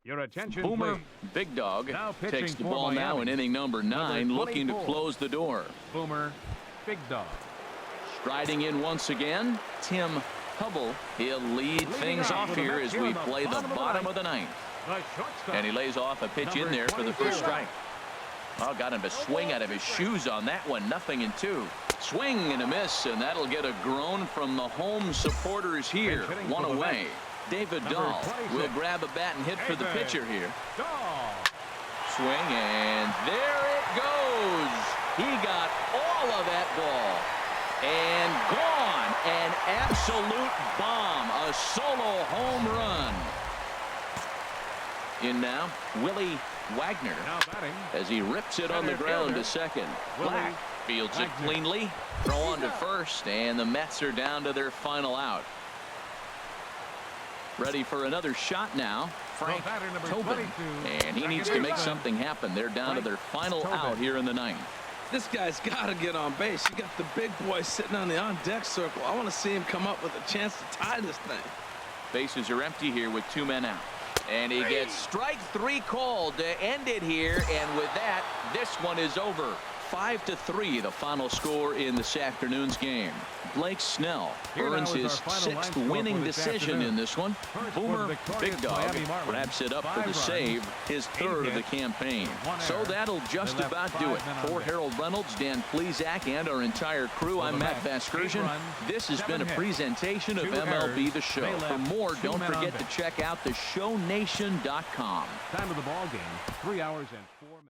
Your attention, Boomer please. Big Dog Now takes the for ball now Miami. in inning number 9, looking to 24. close the door. Boomer Big Dog. Striding in once again, Tim Hubble. He'll lead things off here as we play the bottom of the ninth. The shortstop. And he lays off a pitch in there for the first strike. Oh, got him a swing out of his shoes on that one. 0-2. Swing and a miss, and that'll get a groan from the home supporters here. One away. David Dahl will grab a bat and hit for the pitcher here. Swing, and there it goes. He got all of that ball. And gone. An absolute bomb. A solo home run. In now, Willie Wagner as he rips it on the ground to second. Black fields it cleanly. Throw on to first, and the Mets are down to their final out. Ready for another shot now, Frank Tobin. And he needs to make something happen. They're down to their final out here in the ninth. This guy's got to get on base. You got the big boy sitting on the on-deck circle. I want to see him come up with a chance to tie this thing. Bases are empty here with 2 men out. And he gets strike 3 called to end it here. And with that, this one is over. 5-3, the final score in this afternoon's game. Blake Snell earns his 6th winning decision in this one. Boomer Big Dog wraps it up for the save, his 3rd of the campaign. So that'll just about do it. For Harold Reynolds, Dan Plesac, and our entire crew, I'm Matt Vasgersian. This has been a presentation of MLB The Show. For more, don't forget to check out theshownation.com. Time of the ball game, 3 hours and 4 minutes.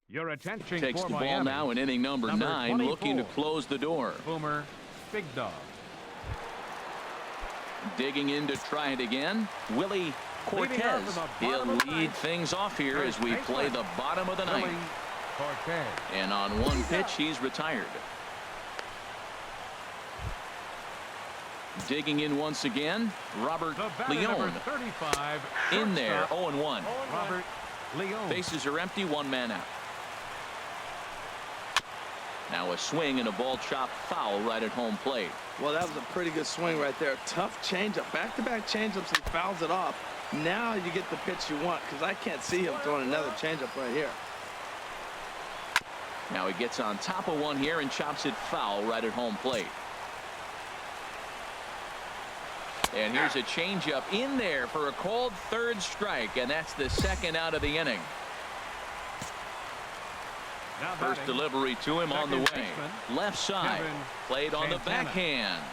Your attention Takes for the ball Miami. now in inning number 9, 24. looking to close the door. Boomer Big Dog. Digging in to try it again, Willie Cortez. He'll lead things off here as we play the bottom of the ninth. Cortez. And on one pitch, he's retired. Digging in once again, Robert Leone. 35, In there, 0-1. Robert Leone. Bases are empty, 1 man out. Now a swing and a ball chopped foul right at home plate. Well, that was a pretty good swing right there. Tough changeup. Back-to-back changeups, and fouls it off. Now you get the pitch you want, because I can't see him throwing another changeup right here. Now he gets on top of one here and chops it foul right at home plate. And here's a changeup in there for a called 3rd strike, and that's the 2nd out of the inning. First delivery to him on the way. Left side. Played on the backhand.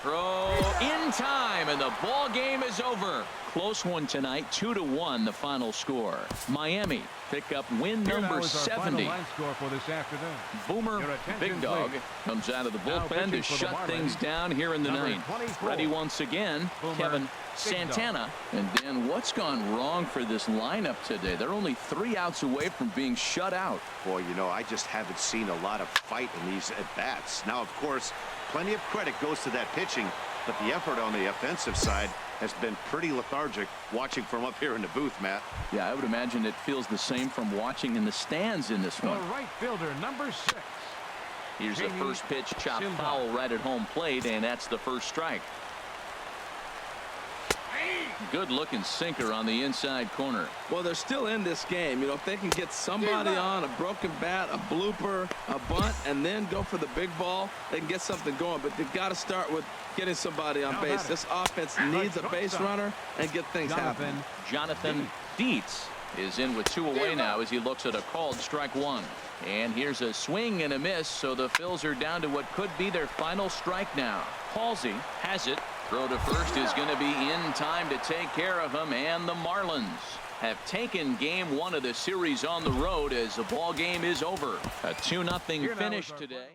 Throw in time, and the ball game is over. Close one tonight, 2-1 the final score. Miami pick up win number 70. For this afternoon. Boomer Big Dog comes out of the bullpen to shut things down here in the ninth. Ready once again, Kevin Santana. And Dan, what's gone wrong for this lineup today? They're only 3 outs away from being shut out. Boy, you know, I just haven't seen a lot of fight in these at-bats. Now, of course, plenty of credit goes to that pitching, but the effort on the offensive side has been pretty lethargic watching from up here in the booth, Matt. Yeah, I would imagine it feels the same from watching in the stands in this one. The right fielder, number 6. Here's the first pitch, chopped foul right at home plate, and that's the first strike. Good looking sinker on the inside corner. Well, they're still in this game. You know, if they can get somebody on a broken bat, a blooper, a bunt, and then go for the big ball, they can get something going. But they've got to start with getting somebody on base. This offense needs a base runner and get things happening. Jonathan Dietz is in with 2 away now as he looks at a called strike 1. And here's a swing and a miss, so the Phils are down to what could be their final strike now. Halsey has it. Throw to first is going to be in time to take care of him, and the Marlins have taken game one of the series on the road as the ball game is over. A 2-0 finish today.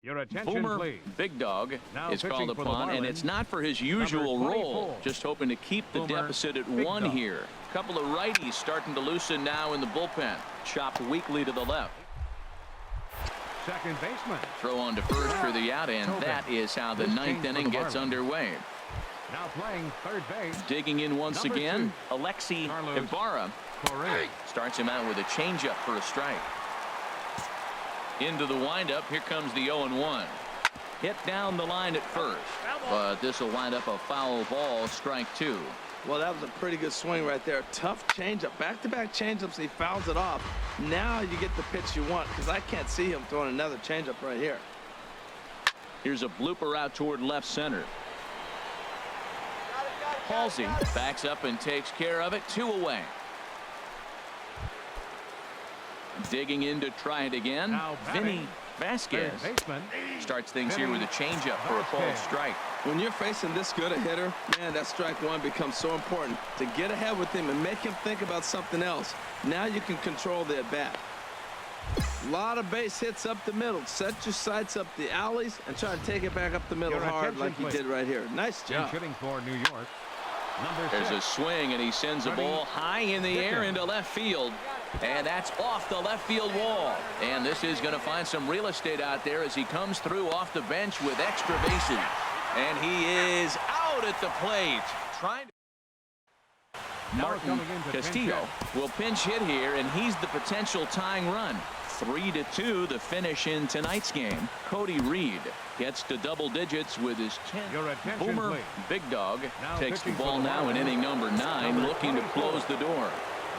Your attention, Boomer please. Big Dog Now is pitching called for the upon, and Marlins, it's not for his usual number role. 24. Just hoping to keep the Boomer deficit at Big 1 Dog. here. A couple of righties starting to loosen now in the bullpen. Chopped weakly to the left. Second baseman. Throw on to first for the out, and Tobin. that is how the This ninth change for inning the gets Marlins. underway. Now playing third base. Digging in once Number again, Alexi Carlos Ibarra Correa. starts him out with a changeup for a strike. Into the windup, here comes the 0-1. Hit down the line at first, but this will wind up a foul ball, strike 2. Well, that was a pretty good swing right there. Tough changeup. Back-to-back changeups. He fouls it off. Now you get the pitch you want, because I can't see him throwing another changeup right here. Here's a blooper out toward left center. Halsey backs up and takes care of it. 2 away. Digging in to try it again. Now Vinny Vasquez Third baseman. starts things here with a changeup for a called strike. When you're facing this good a hitter, man, that strike one becomes so important to get ahead with him and make him think about something else. Now you can control the at-bat. A lot of base hits up the middle. Set your sights up the alleys and try to take it back up the middle Your hard attention, like he please. did right here. Nice job. Hitting for New York. Number There's 6. a swing, and he sends a ball high in the air into left field. And that's off the left field wall. And this is going to find some real estate out there as he comes through off the bench with extra bases. And he is out at the plate. Trying to... Now Martin coming in to Castillo pinch will pinch hit here, and he's the potential tying run. 3-2 the finish in tonight's game. Cody Reed gets to double digits with his 10th. Your attention, Boomer please. Big Dog Now takes the pitching for ball the now in Marlins. inning number 9, Number looking to 24. close the door.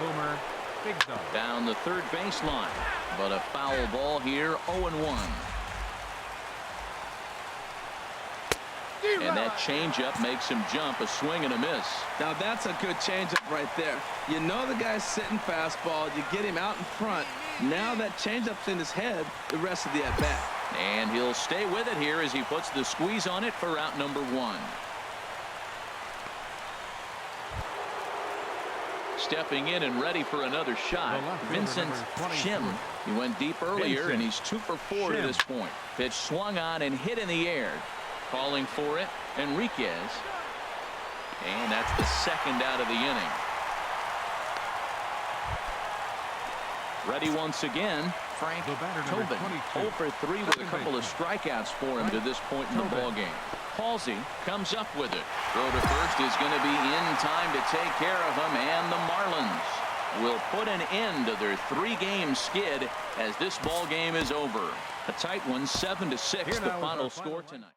Boomer Big Dog. Down the third baseline, but a foul ball here. 0-1. And that changeup makes him jump. A swing and a miss. Now that's a good changeup right there. You know the guy's sitting fastball. You get him out in front. Now that changeup's in his head the rest of the at-bat. And he'll stay with it here as he puts the squeeze on it for out number 1. Stepping in and ready for another shot, The left fielder, Vincent number 23. Shim. He went deep earlier, Vincent and he's 2 for 4 to Shim. this point. Pitch swung on and hit in the air. Calling for it, Enriquez. And that's the second out of the inning. Ready once again, Frank The batter, number Tobin. 22. 0 for 3 with a Second couple of baseman. strikeouts for him to this point in the Tobin. ballgame. Halsey comes up with it. Throw to first is going to be in time to take care of him, and the Marlins will put an end to their 3-game skid as this ball game is over. A tight one, 7-6, Here the now is final our score final tonight.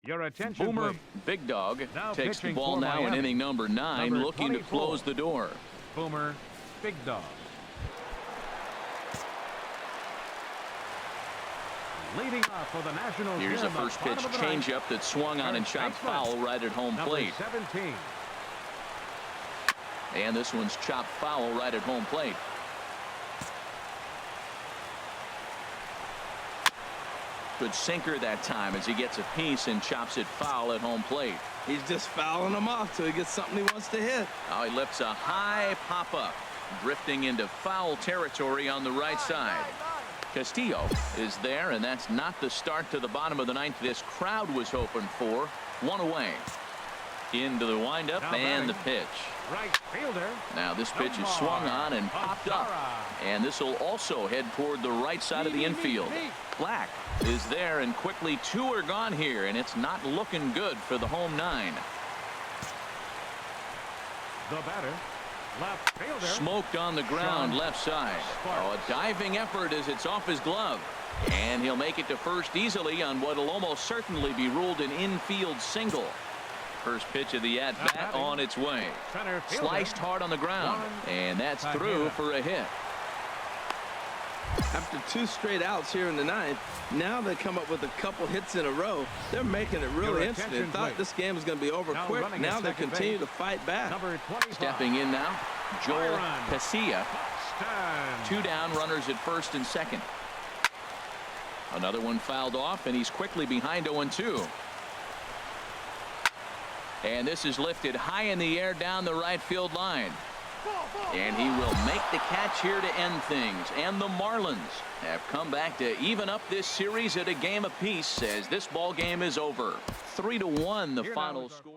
Your attention, Boomer please. Big Dog Now takes the pitching ball for now in Miami. inning number 9, Number looking to 24. close the door. Boomer Big Dog. Leading off for the Nationals. Here's a first pitch changeup that swung on and chopped foul right at home plate. 17. And this one's chopped foul right at home plate. Good sinker that time as he gets a piece and chops it foul at home plate. He's just fouling them off till he gets something he wants to hit. Now he lifts a high pop-up, drifting into foul territory on the right side. Castillo is there, and that's not the start to the bottom of the ninth this crowd was hoping for. One away. Into the windup and the pitch. Right fielder. Now this pitch is swung on and popped up. And this will also head toward the right side of the infield. Black is there, and quickly two are gone here, and it's not looking good for the home nine. The batter. Left fielder. Smoked on the ground left side. Oh, a diving effort as it's off his glove. And he'll make it to first easily on what will almost certainly be ruled an infield single. First pitch of the at-bat on its way. Sliced hard on the ground, and that's through for a hit. After two straight outs here in the ninth, now they come up with a couple hits in a row. They're making it really interesting. Thought this game was going to be over quick. Now they continue to fight back. Stepping in now, Joel Casilla. 2 down, runners at first and second. Another one fouled off, and he's quickly behind 0-2. And this is lifted high in the air down the right field line. And he will make the catch here to end things. And the Marlins have come back to even up this series at a game apiece as this ball game is over. 3-1 the final score.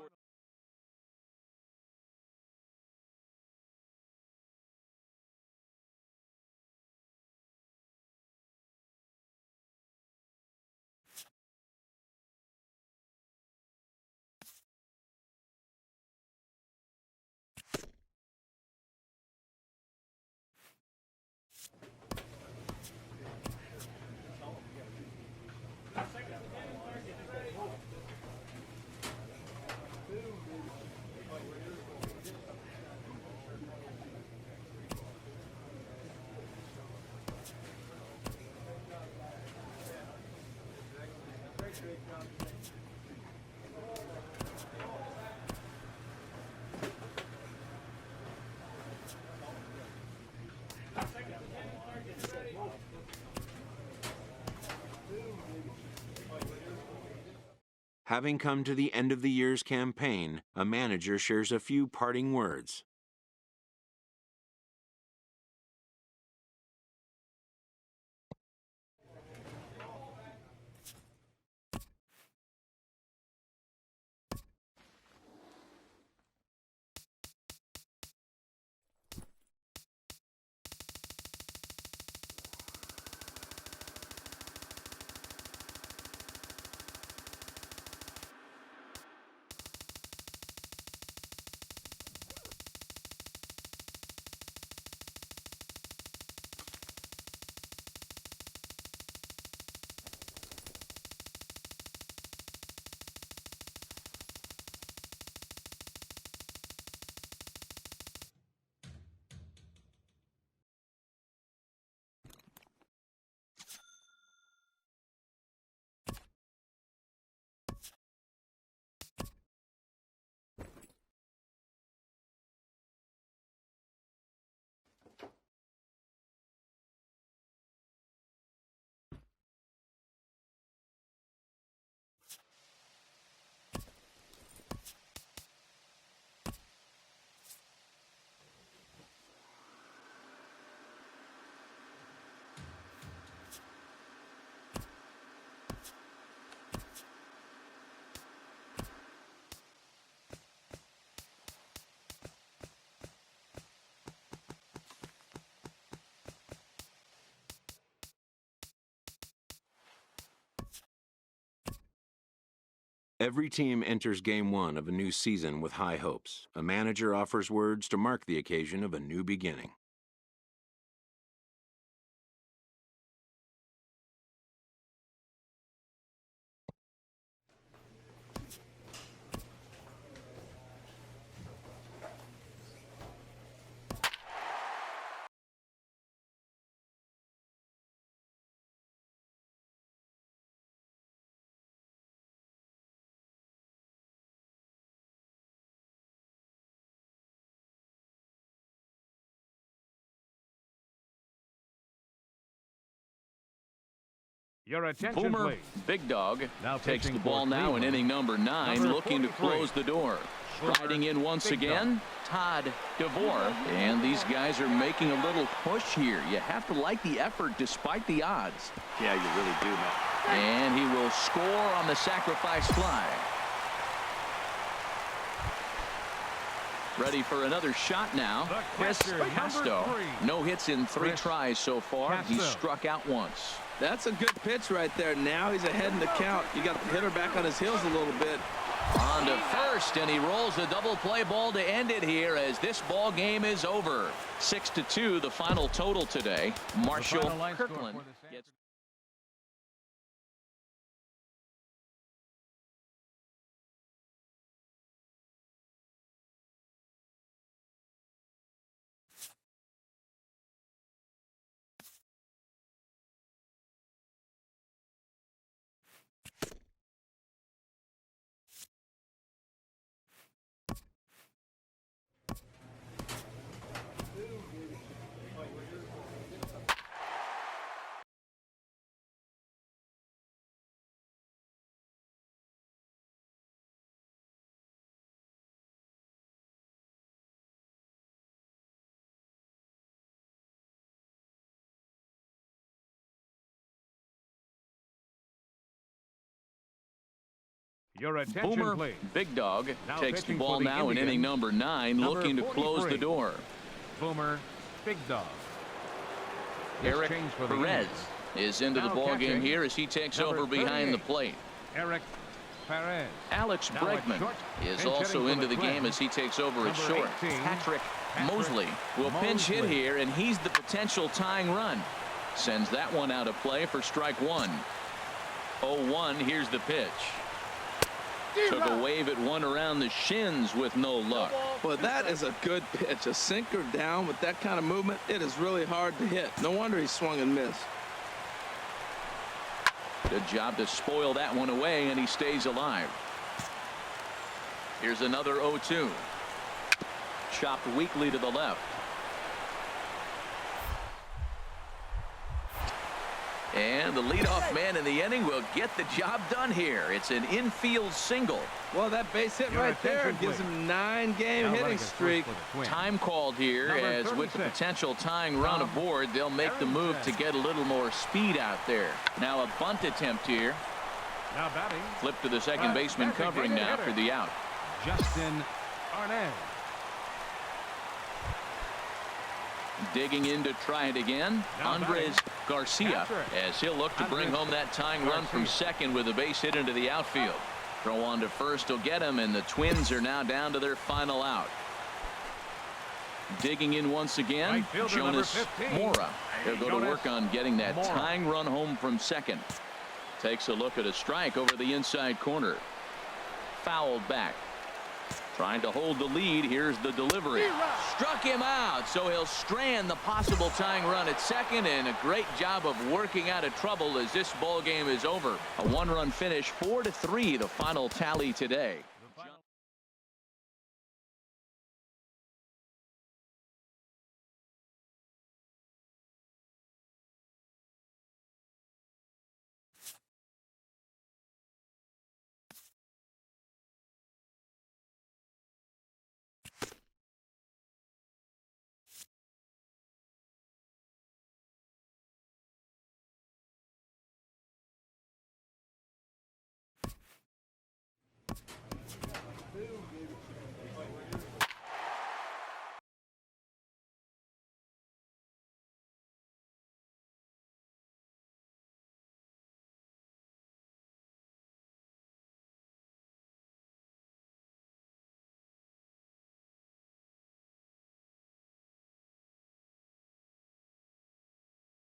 Having come to the end of the year's campaign, a manager shares a few parting words. Every team enters Game 1 of a new season with high hopes. A manager offers words to mark the occasion of a new beginning. Your attention, Boomer please. Big Dog Now takes the pitching ball for now in Cleveland. inning number 9, Number looking to 43. close the door. Boomer Striding in once Big again, Dog. Todd DeVore. And these guys are making a little push here. You have to like the effort despite the odds. Yeah, you really do, Matt. And he will score on the sacrifice fly. Ready for another shot now. The Chris catcher, number Casto. 3. No hits in 3 Chris tries so far. He's Casto. struck out once. That's a good pitch right there. Now he's ahead in the count. You got the hitter back on his heels a little bit. On to first, and he rolls a double play ball to end it here as this ball game is over. 6-2, the final total today. Marshall final line score Kirkland for this gets. Your attention, Boomer please. Big Dog Now takes the pitching ball for the now in Indians. inning number 9, Number looking to close 43. the door. Boomer Big Dog. This Eric change for the Perez Indians. is into the Now ball game catching, here as he takes number over behind the 38. plate. Eric Perez. Alex Now at Bregman short, is pinch also hitting for into the the game Twins. as he takes over at Number short. 18, Patrick Patrick Mosley will pinch hit Mosley. here, and he's the potential tying run. Sends that one out of play for strike 1. 0-1, here's the pitch. Took a wave at one around the shins with no luck. Well, that is a good pitch. A sinker down with that kind of movement, it is really hard to hit. No wonder he swung and missed. Good job to spoil that one away, and he stays alive. Here's another 0-2. Chopped weakly to the left. And the leadoff man in the inning will get the job done here. It's an infield single. Well, that base hit Your right there attention, gives please. him 9-game Now hitting running at first streak. for the Twins. Time called here Number as with the 36. potential tying run Tom aboard, they'll make the move to get a little more speed out there. Now a bunt attempt here. Now batting. Flip to the second baseman designated covering now hitter. for the out. Justin Arnaz. Digging in to try it again. Now Andres batting. Garcia Catcher. as he'll look to bring Andres home that tying run from Garcia. second with a base hit into the outfield. Throw on to first will get him, and the Twins are now down to their final out. Digging in once again, Right fielder, number Jonas 15. Mora. He'll go to Jonas work on getting that Mora. tying run home from second. Takes a look at a strike over the inside corner. Fouled back. Trying to hold the lead. Here's the delivery. Struck him out, so he'll strand the possible tying run at second, and a great job of working out of trouble as this ball game is over. A one-run finish, 4-3, the final tally today.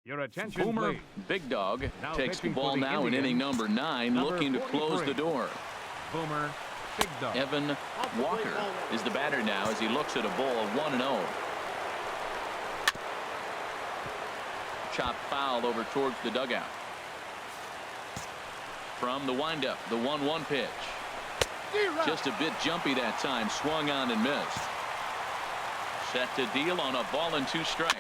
Your attention, Boomer please. Big Dog Now takes the pitching for ball the now in Indians. inning number 9, Number looking to close 43. the door. Boomer Big Dog. Evan Walker is the batter now as he looks at a ball of 1-0. Chopped foul over towards the dugout. From the windup, the 1-1 pitch. Just a bit jumpy that time, swung on and missed. Set to deal on a ball and 2 strikes.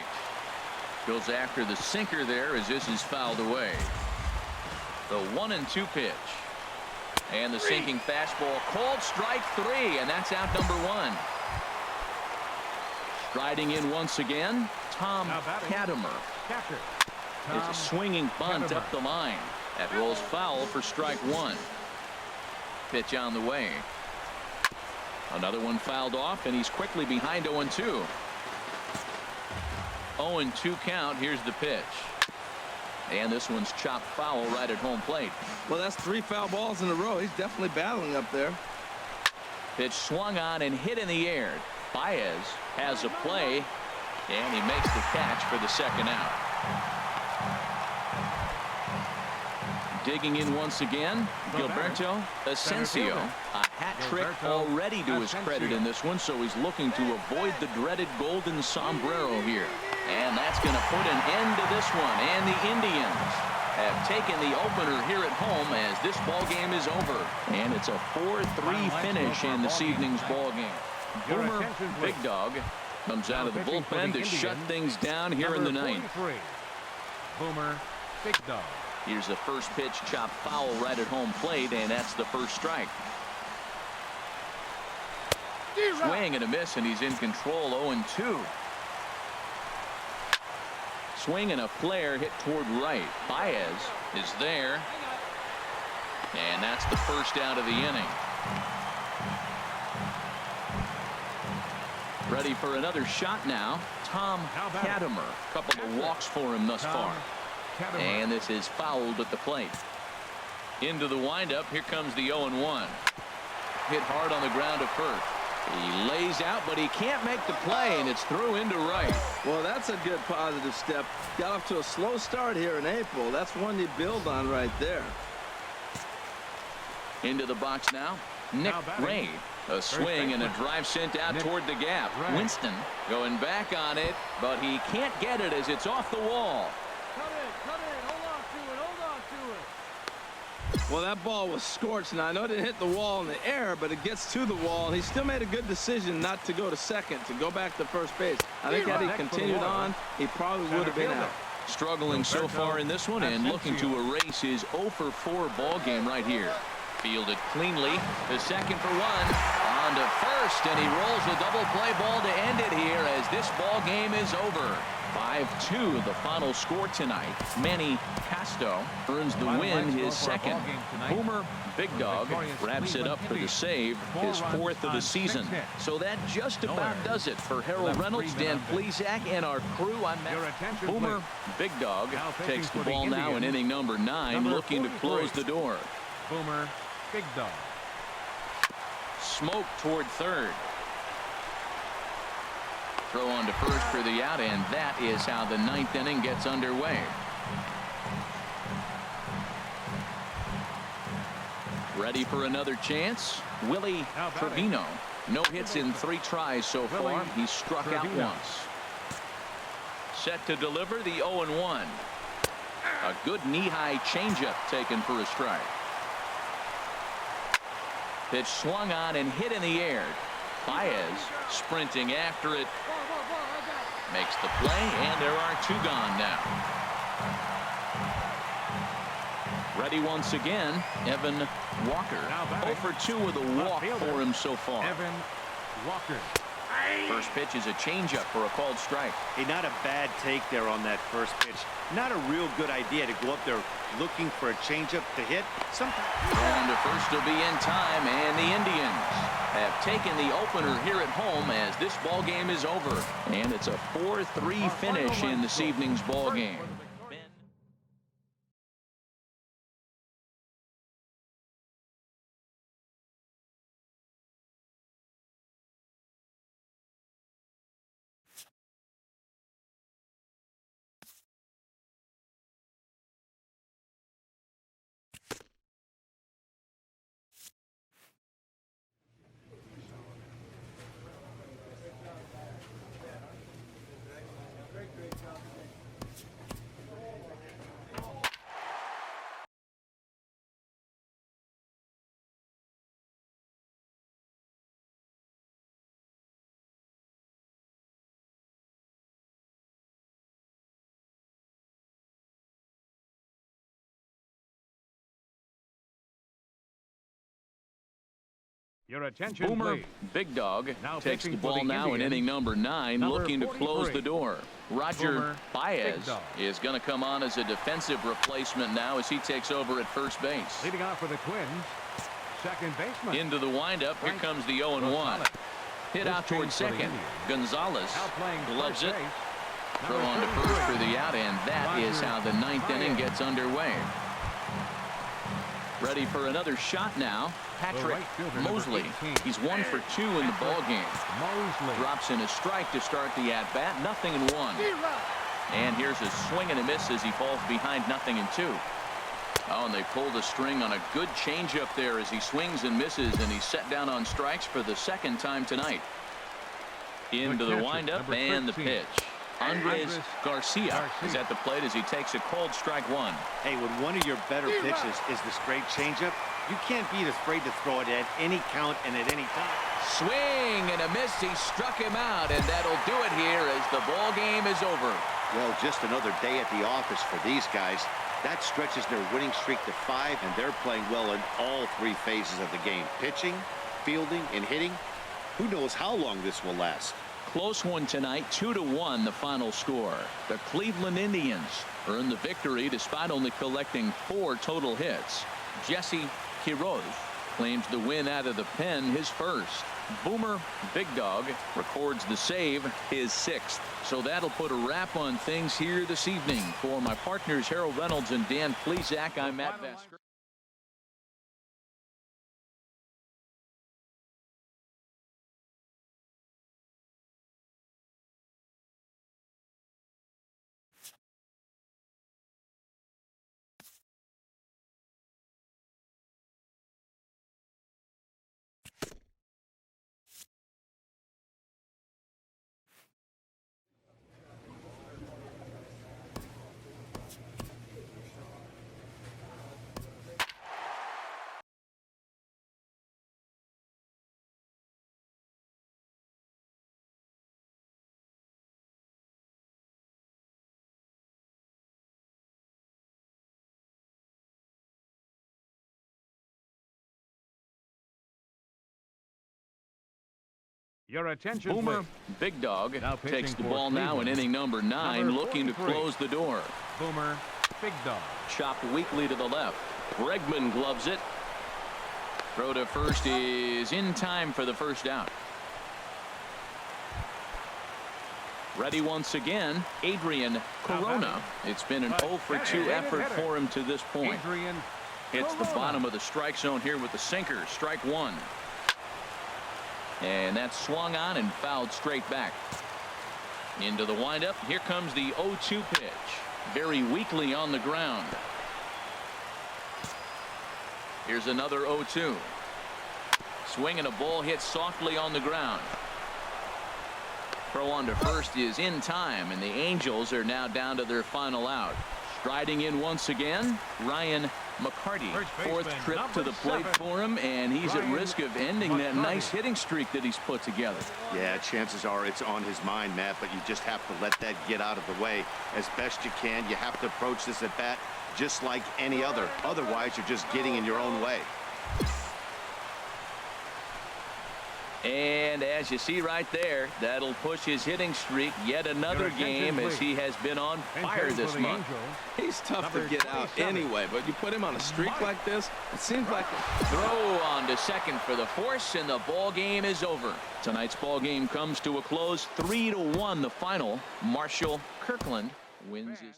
Goes after the sinker there as this is fouled away. The 1-2 pitch. And the sinking fastball called strike 3, and that's out number 1. Striding in once again, Tom Katimer. Catcher. It's a swinging bunt up the line. That rolls foul for strike 1. Pitch on the way. Another one fouled off, and he's quickly behind 0-2. 0-2 count. Here's the pitch. And this one's chopped foul right at home plate. Well, that's 3 foul balls in a row. He's definitely battling up there. Pitch swung on and hit in the air. Baez has a play, and he makes the catch for the second out. Digging in once again, Gilberto Asensio. A hat trick already to his credit in this one, so he's looking to avoid the dreaded golden sombrero here. And that's going to put an end to this one. And the Indians have taken the opener here at home as this ball game is over. And it's a 4-3 finish in this evening's ball game. Boomer Big Dog comes out of the bullpen to shut things down here in the ninth. Boomer Big Dog. Here's the first pitch, chopped foul right at home plate, and that's the first strike. Swing and a miss, and he's in control. 0-2. Swing and a flare hit toward right. Baez is there, and that's the first out of the inning. Ready for another shot now. Tom Katimer. A couple of walks for him thus far. And this is fouled at the plate. Into the windup. Here comes the 0-1. Hit hard on the ground at first. He lays out, but he can't make the play, and it's through into right. Well, that's a good positive step. Got off to a slow start here in April. That's one you build on right there. Into the box now. Nick Ray. A swing and a drive sent out toward the gap. Winston going back on it, but he can't get it as it's off the wall. Come in, hold on to it. Well, that ball was scorched. Now, I know it didn't hit the wall in the air, but it gets to the wall. And he still made a good decision not to go to second, to go back to first base. I think had he continued on, he probably would have been out. Struggling so far in this one and looking to erase his 0-for-4 ball game right here. Fielded cleanly. The second for 1. On to first, and he rolls a double play ball to end it here as this ball game is over. 5-2 the final score tonight. Manny Casto earns the win, his second. Boomer Big Dog wraps it up for the save, his 4th of the season. So that just about does it for Harold Reynolds, Dan Plesac, and our crew. I'm Matt. Boomer Big Dog takes the ball now in inning number 9, looking to close the door. Boomer Big Dog. Smoke toward third. Throw on to first for the out, and that is how the 9th inning gets underway. Ready for another chance? Willie Trevino. No hits in 3 tries so far. He's struck out once. Set to deliver the 0-1. A good knee-high changeup taken for a strike. Pitch swung on and hit in the air. Baez sprinting after it. Makes the play, and there are 2 gone now. Ready once again, Evan Walker. 0-for-2 with a walk for him so far. Evan Walker. First pitch is a changeup for a called strike. Hey, not a bad take there on that first pitch. Not a real good idea to go up there looking for a changeup to hit. Going to first will be in time, and the Indians have taken the opener here at home as this ball game is over. And it's a 4-3 finish in this evening's ball game. Your attention, Boomer please. Big Dog Now takes the pitching for ball the now in Indians, inning number 9, number looking to close 43. the door. Roger Boomer Baez Big Dog. is going to come on as a defensive replacement now as he takes over at first base. Leading off for the Twins, second baseman. Into the windup, here Frank comes the 0-1. Gonzalez. Hit This out change towards for the second. Indians. Gonzalez Now playing gloves first it. base, Throw number on to first 33. for the out, and that is Roger how the ninth inning Baez. gets underway. Ready for another shot now. Patrick right fielder, number Mosley. 18. He's 1 for 2 in the ball game. Mosley. Drops in a strike to start the at-bat. 0-1. And here's a swing and a miss as he falls behind 0-2. Oh, and they pulled a string on a good changeup there as he swings and misses, and he's set down on strikes for the second time tonight. Into the catcher, windup number and the 13. pitch. Andres Garcia is at the plate as he takes a called strike 1. Hey, when one of your better pitches is the straight changeup, you can't be afraid to throw it at any count and at any time. Swing and a miss. He struck him out, and that'll do it here as the ball game is over. Well, just another day at the office for these guys. That stretches their winning streak to 5, and they're playing well in all 3 phases of the game. Pitching, fielding, and hitting. Who knows how long this will last? Close one tonight, 2-1 the final score. The Cleveland Indians earn the victory despite only collecting 4 total hits. Jesse Quiroz claims the win out of the pen, his first. Boomer Big Dog records the save, his 6th. So that'll put a wrap on things here this evening. For my partners Harold Reynolds and Dan Plesac, I'm Matt Vasquez. Your attention, Boomer please. Big Dog Now pitching takes the for ball now in Cleveland, inning number 9, number looking to 43. close the door. Boomer Big Dog. Chopped weakly to the left. Bregman gloves it. Throw to first is in time for the first out. Ready once again, Adrian Corona. It's been an 0 for 2 effort for him to this point. Adrian Hits the Corona. bottom of the strike zone here with the sinker. Strike 1. And that's swung on and fouled straight back. Into the windup. Here comes the 0-2 pitch. Very weakly on the ground. Here's another 0-2. Swing and a ball hit softly on the ground. Throw on to first is in time, and the Angels are now down to their final out. Striding in once again, Ryan McCarty. First 4th baseman, trip to the plate number 7. for him, and he's Ryan at risk of ending that McCarty. nice hitting streak that he's put together. Yeah, chances are it's on his mind, Matt, but you just have to let that get out of the way as best you can. You have to approach this at bat just like any other. Otherwise, you're just getting in your own way. And as you see right there, that'll push his hitting streak yet another game as he has been on fire this month. He's tough Number to get out 27. anyway, but you put him on a streak like this, it seems like Throw on to second for the force, and the ball game is over. Tonight's ball game comes to a close, 3-1 the final. Marshall Kirkland wins his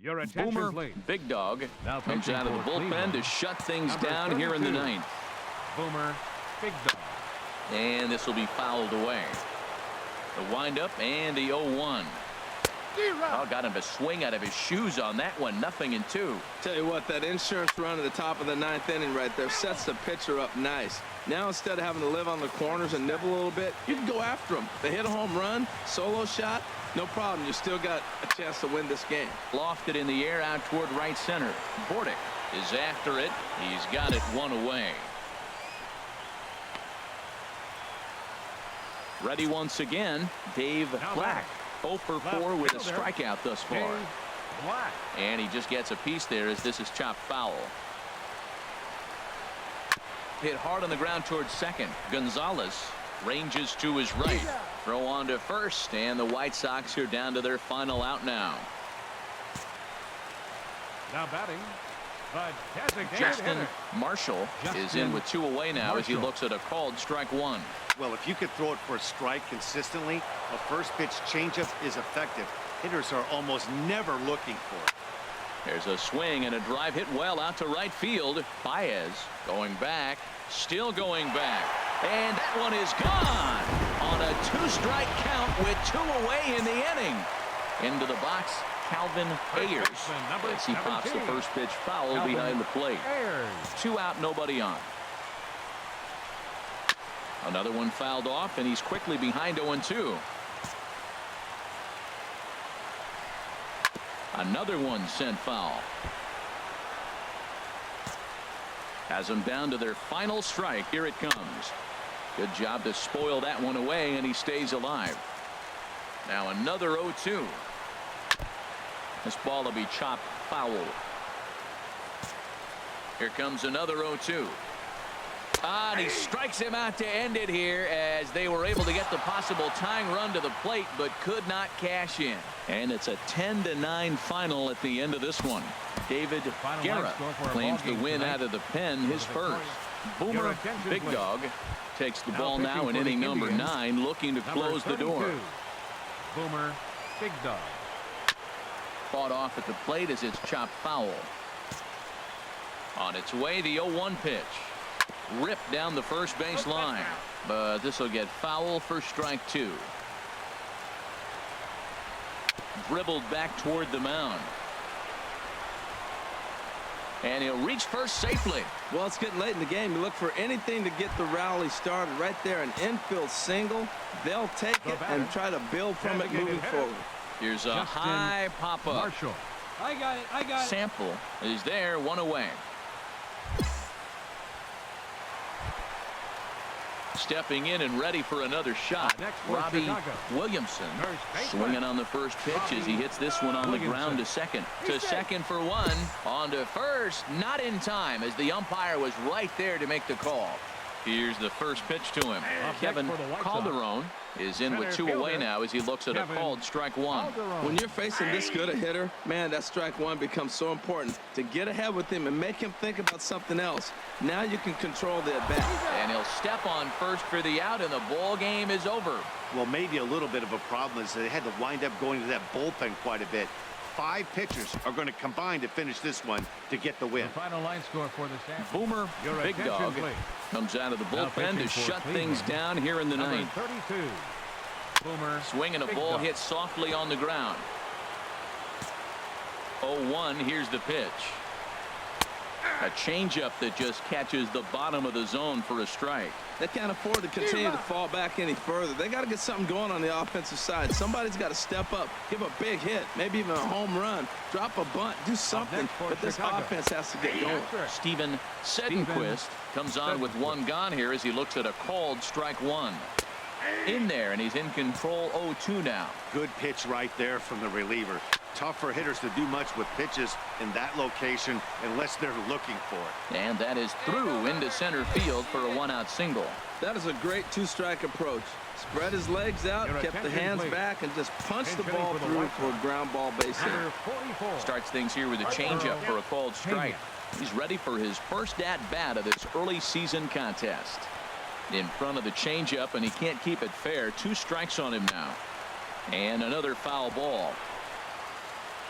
Your attention, Boomer please. Big Dog Now comes pitching out of the for bullpen Cleveland. to shut things Number down here in the 32. ninth. Boomer Big Dog. And this will be fouled away. The windup and the 0-1. Oh, got him to swing out of his shoes on that one. 0-2. Tell you what, that insurance run at the top of the ninth inning right there sets the pitcher up nice. Now instead of having to live on the corners and nibble a little bit, you can go after them. They hit a home run, solo shot, no problem. You still got a chance to win this game. Lofted in the air out toward right center. Bordick is after it. He's got it one away. Ready once again, Dave Black. 0 for 4 with a strikeout thus far. Dave Black. And he just gets a piece there as this is chopped foul. Hit hard on the ground towards second. Gonzalez ranges to his right. Throw on to first, and the White Sox are down to their final out now. Now batting. The designated Justin hitter. Marshall is Justin in with 2 away now as he Marshall. looks at a called strike 1. Well, if you could throw it for a strike consistently, a first pitch changeup is effective. Hitters are almost never looking for it. There's a swing and a drive hit well out to right field. Baez going back, still going back, and that one is gone on a 2-strike count with 2 away in the inning. Into the box, Calvin Ayers as he pops the first pitch foul Calvin behind the plate. Ayers. 2 out, nobody on. Another one fouled off, and he's quickly behind 0-2. Another one sent foul. Has them down to their final strike. Here it comes. Good job to spoil that one away, and he stays alive. Now another 0-2. This ball will be chopped foul. Here comes another 0-2. And he strikes him out to end it here as they were able to get the possible tying run to the plate but could not cash in. And it's a 10-9 final at the end of this one. David Final Guerra line score for a claims ball the game win tonight. out of the pen, his first. Your Boomer attention, Big please. Dog takes the Now ball now pitching in for the inning number Indians, 9, looking to Number close the door. 32. Boomer Big Dog. Fought off at the plate as it's chopped foul. On its way, the 0-1 pitch. Ripped down the first base line, but this will get foul for strike 2. Dribbled back toward the mound. And he'll reach first safely. Well, it's getting late in the game. You look for anything to get the rally started. Right there, an infield single. They'll take it and try to build from it moving forward. Here's a Justin high pop-up. Marshall. I got it. Sample is there, 1 away. Stepping in and ready for another shot. Next for Robbie Chicago. Williamson First baseman. swinging on the first pitch as he hits this one on the ground to second. To second for 1. On to first. Not in time as the umpire was right there to make the call. Here's the first pitch to him. Up Kevin next for the White Sox. Calderon is in with 2 away now as he looks at a Kevin called strike 1. When you're facing this good a hitter, man, that strike 1 becomes so important to get ahead with him and make him think about something else. Now you can control the at-bat. And he'll step on first for the out, and the ball game is over. Well, maybe a little bit of a problem is they had to wind up going to that bullpen quite a bit. 5 pitchers are going to combine to finish this one to get the win. The final line score for the Santos. Boomer Your Big attention, Dog please. comes out of the Now bullpen to pitching for shut Cleveland. things down here in the Number ninth. 32. Boomer Swinging a Big ball Dog. hit softly on the ground. 0-1, here's the pitch. A changeup that just catches the bottom of the zone for a strike. They can't afford to continue to fall back any further. They got to get something going on the offensive side. Somebody's got to step up, give a big hit, maybe even a home run, drop a bunt, do something. next for But this Chicago. offense has to get going. Steven Sedenquist comes on with 1 gone here as he looks at a called strike 1. In there, and he's in control. 0-2 now. Good pitch right there from the reliever. Tough for hitters to do much with pitches in that location unless they're looking for it. And that is through into center field for a 1-out single. That is a great 2-strike approach. Spread his legs out, Your kept the attention, hands please. back, and just punched the Hitting ball for the through White for a Sox. ground ball base hit. Number 44. Starts things here with a changeup for a called strike. He's ready for his first at-bat of this early season contest. In front of the changeup, and he can't keep it fair. 2 strikes on him now. And another foul ball.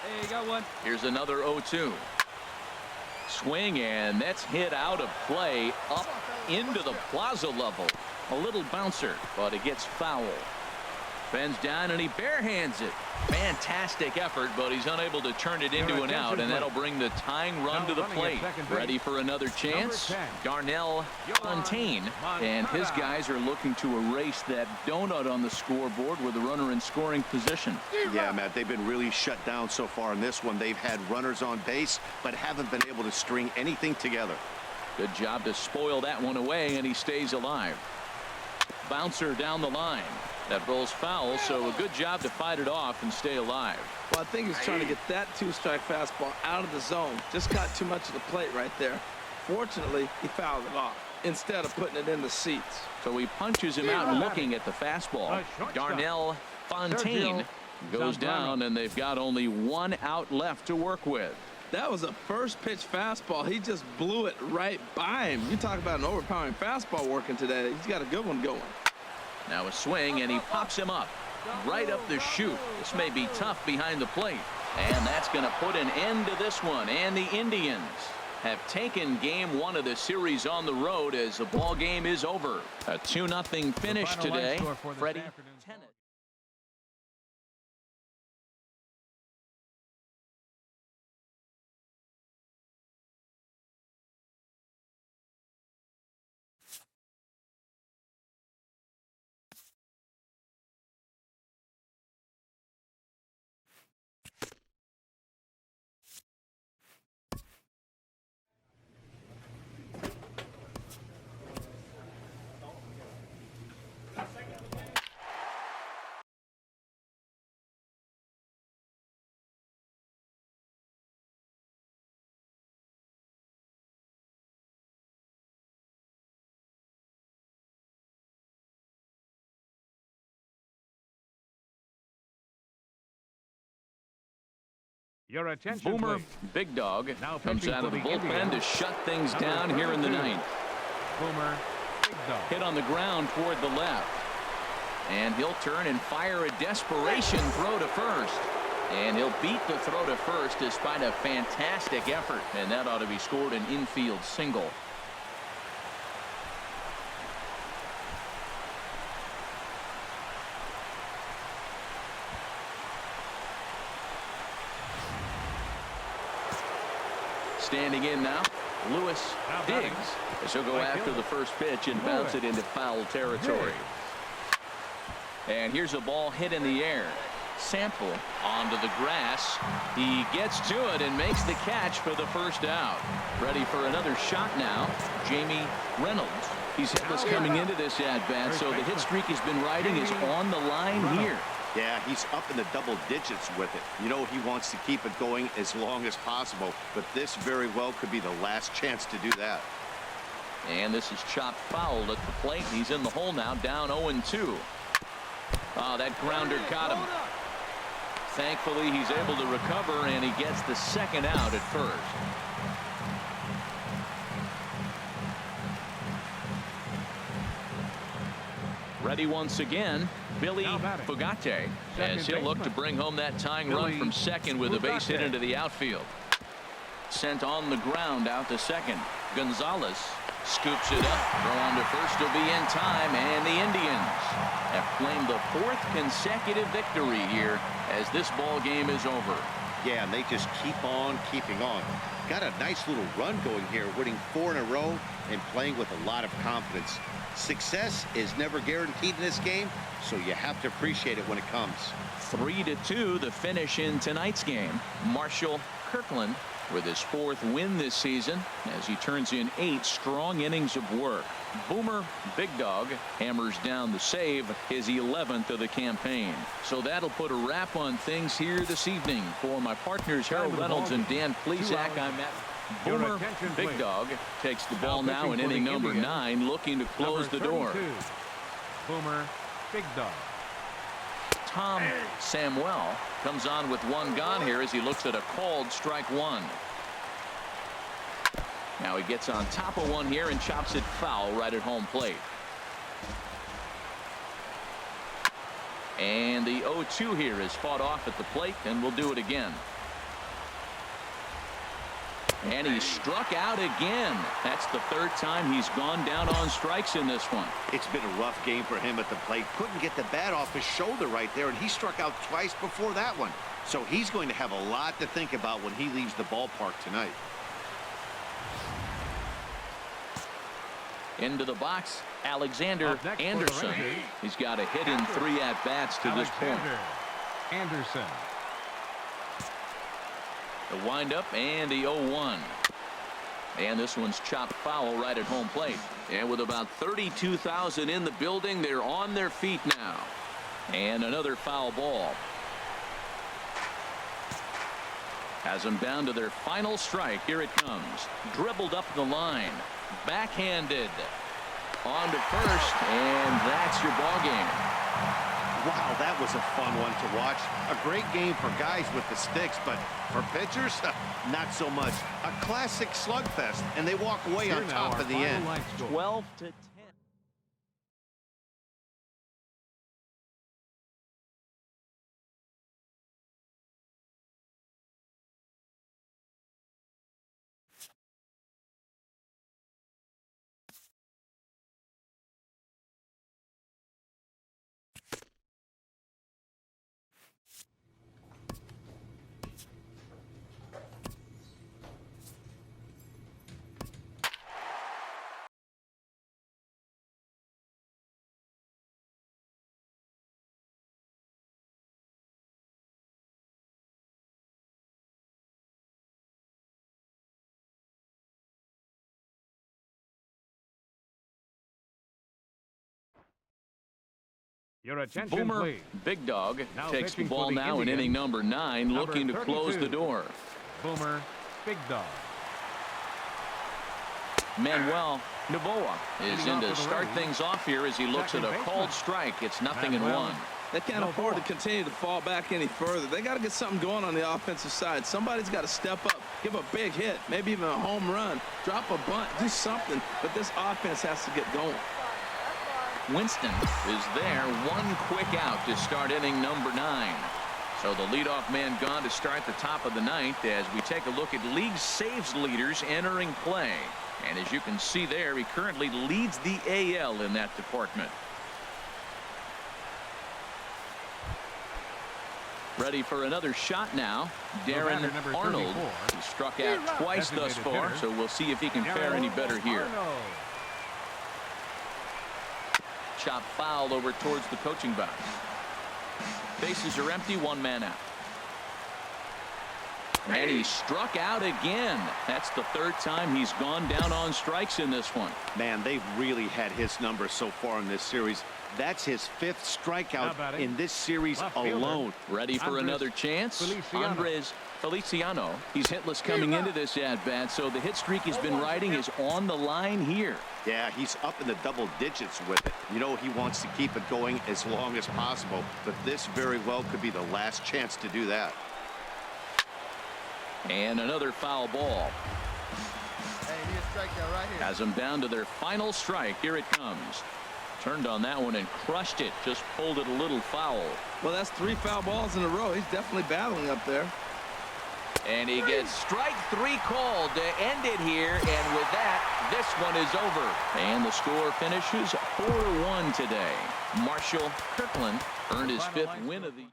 Hey, you got one. Here's another 0-2. Swing, and that's hit out of play up into the plaza level. A little bouncer, but it gets foul. Bends down and he barehands it. Fantastic effort, but he's unable to turn it into an out, and that'll bring the tying run to the plate. Ready for another chance? Darnell Fontaine, and his guys are looking to erase that donut on the scoreboard with a runner in scoring position. Yeah, Matt, they've been really shut down so far in this one. They've had runners on base, but haven't been able to string anything together. Good job to spoil that one away, and he stays alive. Bouncer down the line. That rolls foul, so a good job to fight it off and stay alive. Well, I think he's trying to get that two-strike fastball out of the zone. Just got too much of the plate right there. Fortunately, he fouled it off instead of putting it in the seats. So he punches him out looking at the fastball. Darnell Fontaine goes down, and they've got only one out left to work with. That was a first pitch fastball. He just blew it right by him. You talk about an overpowering fastball working today. He's got a good one going. Now a swing, and he pops him up right up the chute. This may be tough behind the plate, and that's going to put an end to this one. And the Indians have taken game one of the series on the road as the ball game is over. A 2-0 finish today. Freddie Tennant. Your attention, Boomer please. Big Dog Now comes pitching out of for the the bullpen Indians. to shut things Number down here in the 32. ninth. Boomer Big Dog. Hit on the ground toward the left. And he'll turn and fire a desperation throw to first. And he'll beat the throw to first despite a fantastic effort. And that ought to be scored an infield single. Standing in now, Lewis Diggs. As he'll go after the first pitch and bounce it into foul territory. And here's a ball hit in the air. Sample onto the grass. He gets to it and makes the catch for the first out. Ready for another shot now. Jamie Reynolds. He's hitless coming into this at-bat, so the hit streak he's been riding is on the line here. Yeah, he's up in the double digits with it. You know, he wants to keep it going as long as possible, but this very well could be the last chance to do that. And this is chopped foul at the plate. He's in the hole now, down 0-2. Oh, that grounder got him. Thankfully, he's able to recover, and he gets the second out at first. Ready once again, Billy Fugate, as he'll look to bring home that tying run from second with a base hit into the outfield. Sent on the ground out to second. Gonzalez scoops it up. Throw on to first will be in time, and the Indians have claimed the fourth consecutive victory here as this ball game is over. Yeah, and they just keep on keeping on. Got a nice little run going here, winning 4 in a row and playing with a lot of confidence. Success is never guaranteed in this game, so you have to appreciate it when it comes. 3-2 the finish in tonight's game. Marshall Kirkland with his 4th win this season as he turns in 8 strong innings of work. Boomer Big Dog hammers down the save, his 11th of the campaign. So that'll put a wrap on things here this evening. For my partners Harold Reynolds and Dan Plesac, I'm at Boomer Big Dog takes the ball now in inning number 9, looking to close the door. Boomer Big Dog. Tom Samuel comes on with 1 gone here as he looks at a called strike 1. Now he gets on top of one here and chops it foul right at home plate. And the 0-2 here is fought off at the plate, and we'll do it again. And he struck out again. That's the third time he's gone down on strikes in this one. It's been a rough game for him at the plate. Couldn't get the bat off his shoulder right there, and he struck out twice before that one. So he's going to have a lot to think about when he leaves the ballpark tonight. Into the box, Alexander Up next for the Anderson. Rangers. He's got a hit in 3 at-bats to this point. Alexander Anderson. The windup and the 0-1. And this one's chopped foul right at home plate. And with about 32,000 in the building, they're on their feet now. And another foul ball. Has them down to their final strike. Here it comes. Dribbled up the line. Backhanded. On to first. And that's your ball game. Wow, that was a fun one to watch. A great game for guys with the sticks, but for pitchers, not so much. A classic slugfest, and they walk away on top in the end. 12-10. Your attention, Boomer, please. Big Dog, Now takes the pitching for ball the now in Indians. inning number 9, Number looking to close 32. the door. Boomer, Big Dog. Manuel Novoa is Leading in off to for the start Rays. things off here as he looks Second at a baseman. called strike. It's 0-1. Manuel. They can't No afford to ball. continue to fall back any further. They got to get something going on the offensive side. Somebody's got to step up, give a big hit, maybe even a home run, drop a bunt, do something. But this offense has to get going. Winston is there. One quick out to start inning number 9. So the leadoff man gone to start the top of the 9th as we take a look at league saves leaders entering play. And as you can see there, he currently leads the AL in that department. Ready for another shot now. Darren batter, number Arnold. 34. He struck out twice thus Designated far, hitter. so we'll see if he can fare any better here. Arnold. Chop foul over towards the coaching box. Bases are empty, 1 man out. And he struck out again. That's the third time he's gone down on strikes in this one. Man, they've really had his number so far in this series. That's his 5th strikeout batting. in this series Left fielder. alone. Ready for Andres another chance. Feliciano. Andres Feliciano. He's hitless coming into this at-bat, so the hit streak he's been riding is on the line here. Yeah, he's up in the double digits with it. You know, he wants to keep it going as long as possible, but this very well could be the last chance to do that. And another foul ball. Hey, you need a strikeout right here. Has them down to their final strike. Here it comes. Turned on that one and crushed it. Just pulled it a little foul. Well, that's 3 foul balls in a row. He's definitely battling up there. And he gets strike 3 called to end it here. And with that, this one is over. And the score finishes 4-1 today. Marshall Kirkland earned his 5th win of the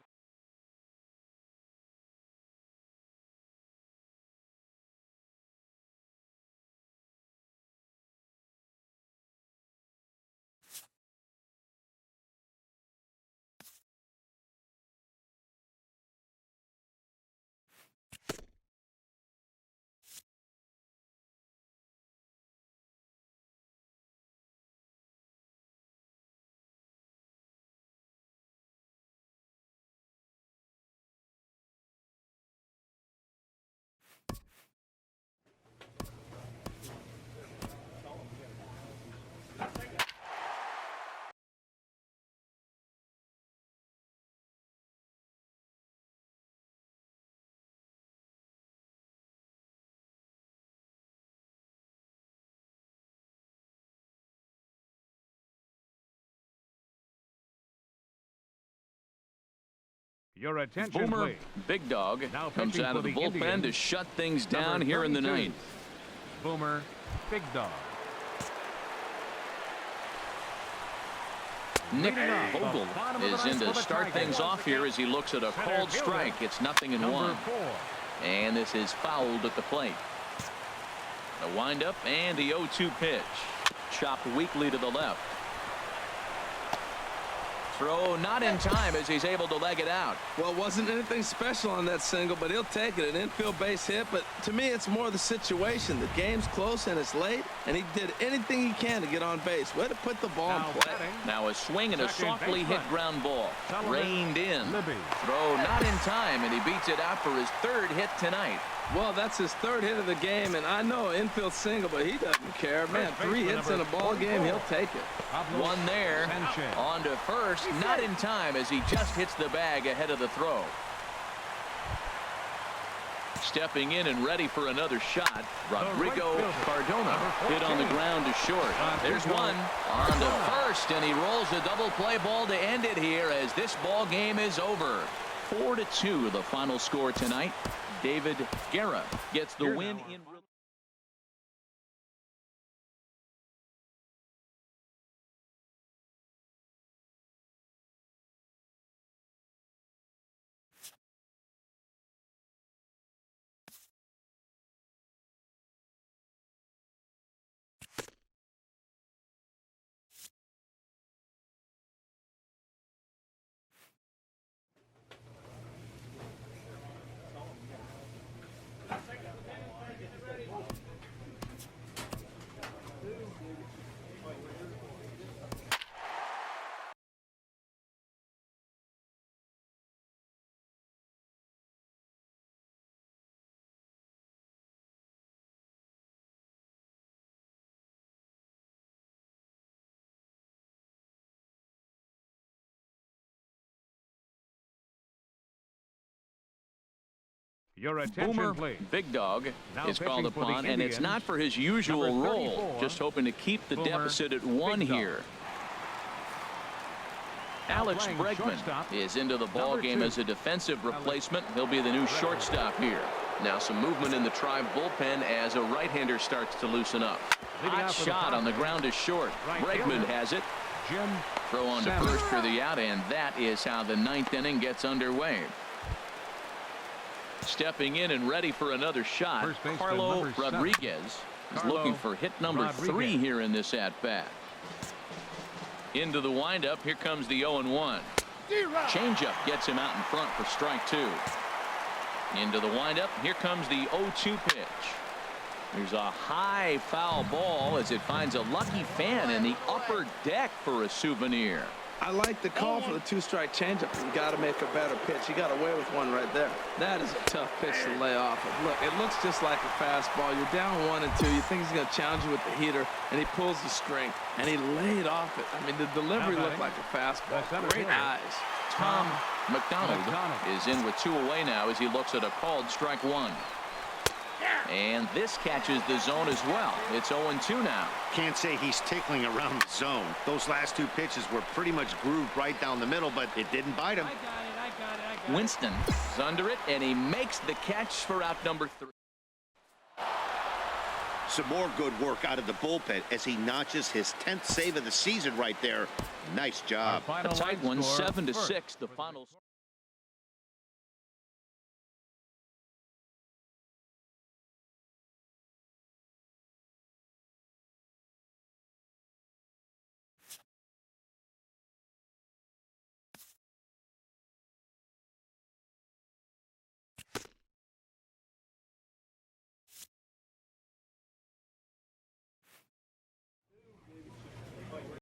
Your attention, Boomer please. Big Dog Now comes pitching out of for the the bullpen Indians, to shut things down number here in the 32. ninth. Boomer Big Dog. Nick Leading off the Vogel bottom of the is ninth in for to the start Tigers. things off here as he looks at a Center called fielder, strike. It's 0-1. Number 4. And this is fouled at the plate. The windup and the 0-2 pitch. Chopped weakly to the left. Throw not in time as he's able to leg it out. Well, it wasn't anything special on that single, but he'll take it. An infield base hit, but to me, it's more the situation. The game's close and it's late, and he did anything he can to get on base. Way to put the ball in Now play. batting, Now a swing and a second softly hit baseman. ground ball. Sullivan, Reined in. Libby. Throw not in time, and he beats it out for his third hit tonight. Well, that's his third hit of the game, and I know infield single, but he doesn't care. Man, First 3 baseman hits in a number ball 44. game, he'll take it. Pablo One there. Sanchez. On to first. Not in time as he just hits the bag ahead of the throw. Stepping in and ready for another shot, Rodrigo fielder, Cardona. number Hit on the 14. ground to short. There's one. On to first, and he rolls a double play ball to end it here as this ball game is over. 4-2 the final score tonight. David Guerra gets the Here win now. in. Your attention, Boomer please. Big Dog Now is called pitching for the upon, and it's Indians, not for his usual number role. 34, Just hoping to keep the Boomer deficit at 1 Big Dog. here. Now Alex playing Bregman shortstop, is into the ball number game 2. as a defensive replacement. He'll be the new shortstop here. Now some movement in the Tribe bullpen as a right-hander starts to loosen up. Leading Hot out for the shot on the Padres. ground is short. Right Bregman fielder. has it. Jim Throw on to Salmon. first for the out, and that is how the 9th inning gets underway. Stepping in and ready for another shot, First baseman Carlo number 7. Rodriguez is Carlo looking for hit number 3 Rodriguez. here in this at-bat. Into the windup. Here comes the 0-1. Changeup gets him out in front for strike 2. Into the windup. Here comes the 0-2 pitch. There's a high foul ball as it finds a lucky fan in the upper deck for a souvenir. I like the call for the 2-strike changeup. You got to make a better pitch. You got away with one right there. That is a tough pitch to lay off of. Look, it looks just like a fastball. You're down 1-2. You think he's going to challenge you with the heater, and he pulls the string, and he laid off it. I mean, the delivery Now looked like a fastball. the center Great fielder, eyes. Tom McDonald McDonald. is in with 2 away now as he looks at a called strike 1. And this catches the zone as well. It's 0-2 now. Can't say he's tickling around the zone. Those last 2 pitches were pretty much grooved right down the middle, but it didn't bite him. Winston is under it, and he makes the catch for out number 3. Some more good work out of the bullpen as he notches his 10th save of the season right there. Nice Our job. A final tight line one, score, 7-6, first. the final.